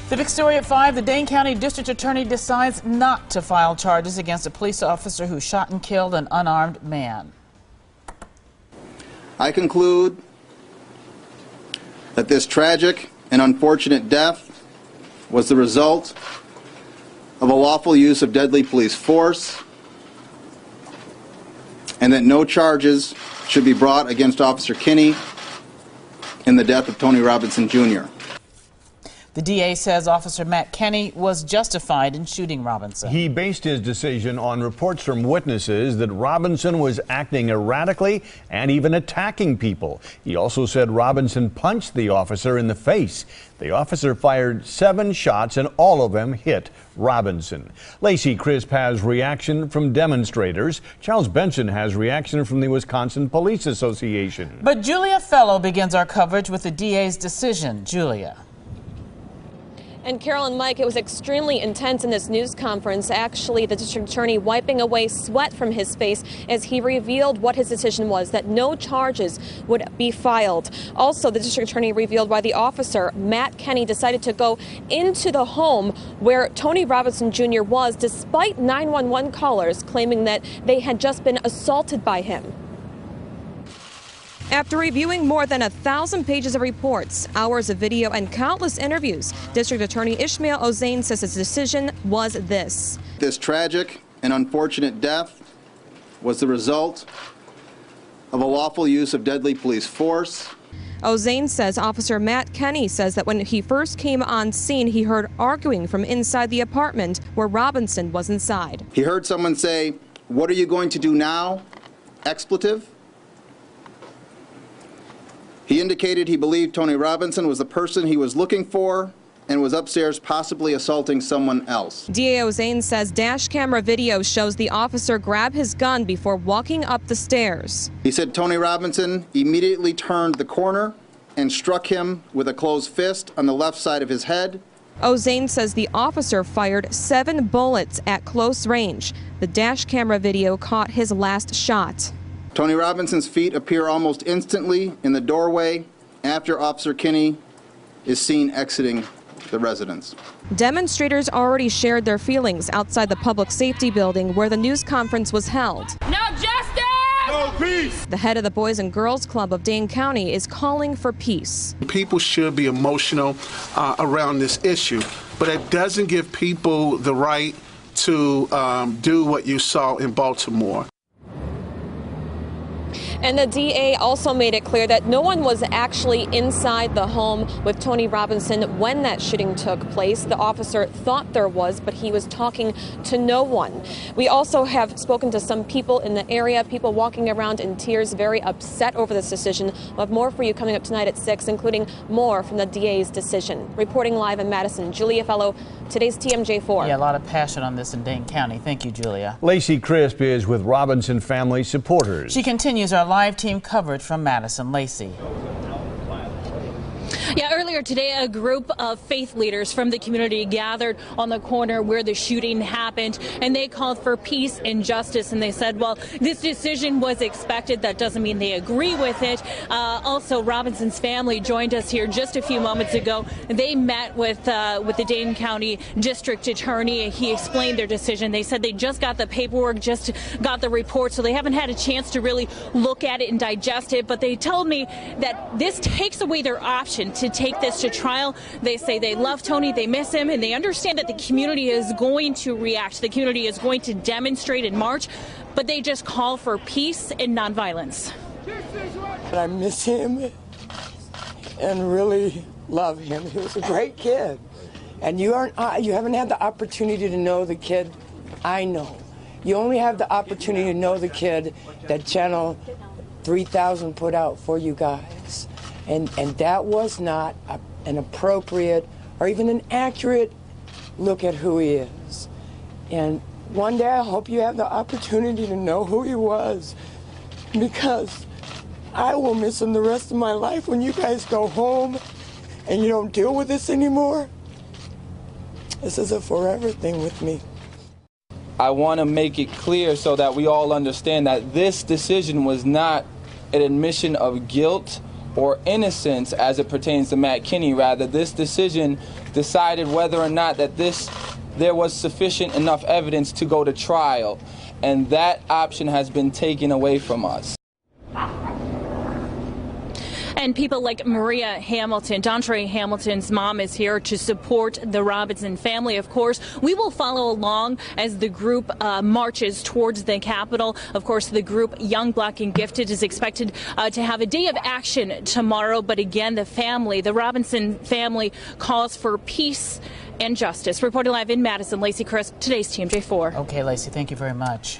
The big story at 5, the Dane County District Attorney decides not to file charges against a police officer who shot and killed an unarmed man. I conclude that this tragic and unfortunate death was the result of a lawful use of deadly police force, and that no charges should be brought against Officer Kinney in the death of Tony Robinson, Jr. The DA says Officer Matt Kenny was justified in shooting Robinson. He based his decision on reports from witnesses that Robinson was acting erratically and even attacking people. He also said Robinson punched the officer in the face. The officer fired 7 shots and all of them hit Robinson. Lacey Crisp has reaction from demonstrators. Charles Benson has reaction from the Wisconsin Police Association. But Julia Fellow begins our coverage with the DA's decision. Julia. And Carol and Mike, it was extremely intense in this news conference. Actually, the district attorney wiping away sweat from his face as he revealed what his decision was, that no charges would be filed. Also, the district attorney revealed why the officer, Matt Kenny, decided to go into the home where Tony Robinson Jr. was, despite 911 callers claiming that they had just been assaulted by him. After reviewing more than 1,000 pages of reports, hours of video, and countless interviews, District Attorney Ishmael Ozain says his decision was this. This tragic and unfortunate death was the result of a lawful use of deadly police force. Ozain says Officer Matt Kenny says that when he first came on scene, he heard arguing from inside the apartment where Robinson was inside. He heard someone say, "What are you going to do now?" Expletive. He indicated he believed Tony Robinson was the person he was looking for and was upstairs possibly assaulting someone else. DA Ozain says dash camera video shows the officer grab his gun before walking up the stairs. He said Tony Robinson immediately turned the corner and struck him with a closed fist on the left side of his head. Ozain says the officer fired 7 bullets at close range. The dash camera video caught his last shot. Tony Robinson's feet appear almost instantly in the doorway after Officer Kinney is seen exiting the residence. Demonstrators already shared their feelings outside the public safety building where the news conference was held. No justice! No peace! The head of the Boys and Girls Club of Dane County is calling for peace. People should be emotional around this issue, but it doesn't give people the right to do what you saw in Baltimore. And the DA also made it clear that no one was actually inside the home with Tony Robinson when that shooting took place. The officer thought there was, but he was talking to no one. We also have spoken to some people in the area, people walking around in tears, very upset over this decision. We'll have more for you coming up tonight at 6, including more from the DA's decision. Reporting live in Madison, Julia Fellow, today's TMJ4. Yeah, a lot of passion on this in Dane County. Thank you, Julia. Lacey Crisp is with Robinson family supporters. She continues our live team coverage from Madison. Lacey. Yeah, earlier today, a group of faith leaders from the community gathered on the corner where the shooting happened, and they called for peace and justice. And they said, well, this decision was expected. That doesn't mean they agree with it. Also, Robinson's family joined us here just a few moments ago. They met with the Dane County District Attorney. He explained their decision. They said they just got the paperwork, just got the report, so they haven't had a chance to really look at it and digest it. But they told me that this takes away their option to take this to trial. They say they love Tony, they miss him, and they understand that the community is going to react. The community is going to demonstrate in March, but they just call for peace and nonviolence. I miss him and really love him. He was a great kid, and you haven't had the opportunity to know the kid I know. You only have the opportunity to know the kid that Channel 3000 put out for you guys. And that was not an appropriate or even an accurate look at who he is. And one day I hope you have the opportunity to know who he was, because I will miss him the rest of my life. When you guys go home and you don't deal with this anymore, this is a forever thing with me. I want to make it clear so that we all understand that this decision was not an admission of guilt or innocence as it pertains to Matt Kinney. Rather, this decision decided whether or not that there was sufficient enough evidence to go to trial, and that option has been taken away from us. And people like Maria Hamilton, Dontre Hamilton's mom, is here to support the Robinson family. Of course, we will follow along as the group marches towards the Capitol. Of course, the group Young, Black, and Gifted is expected to have a day of action tomorrow. But again, the Robinson family calls for peace and justice. Reporting live in Madison, Lacey Crisp, today's TMJ4. Okay, Lacey, thank you very much.